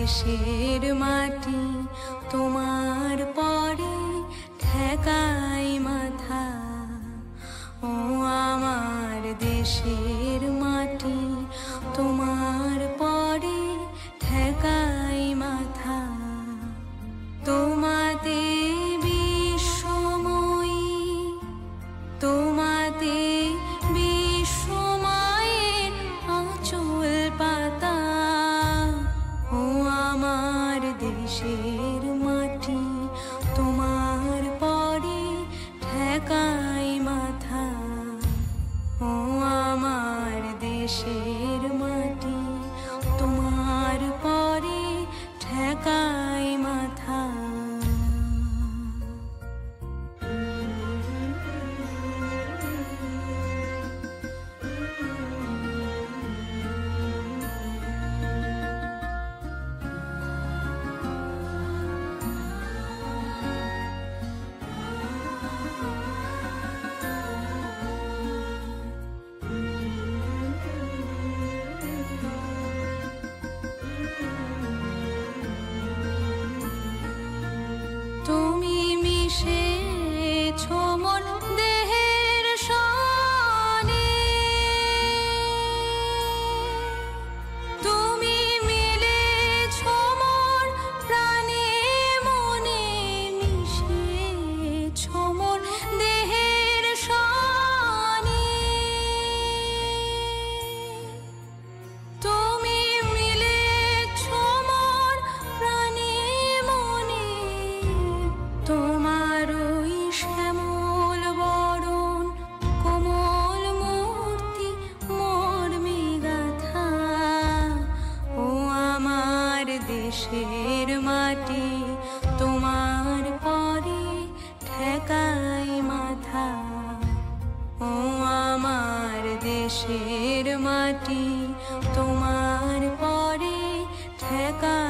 দেশের মাটি তোমার পরে ঠেকাই মাথা। ও আমার দেশের মাটি তোমার পরে ঠেকাই মাথা। তোমাতে বিশ্বময়ী, তোমাতে বিশ্বমায়ের আঁচল পাতা। ও আমার দেশের মাটি তোমার পরে ঠেকাই মাথা। ও আমার দেশের মাটি তোমার পরে ঠেকাই মাথা। তুমি মিশেছ মোর দেহের সনে, তুমি মিলেছ মোর প্রাণে মনে, মিশেছ মোর দেহের সনে। তুমি মিলেছ মোর প্রাণে মনে, তোমার ওই শ্যামল বরণ কোমল মূর্তি মর্মে গাথা। ও আমার দেশের মাটি তোমার পরে ঠেকাই মাথা। ও আমার দেশের মাটি তোমার পরে ঠেকাই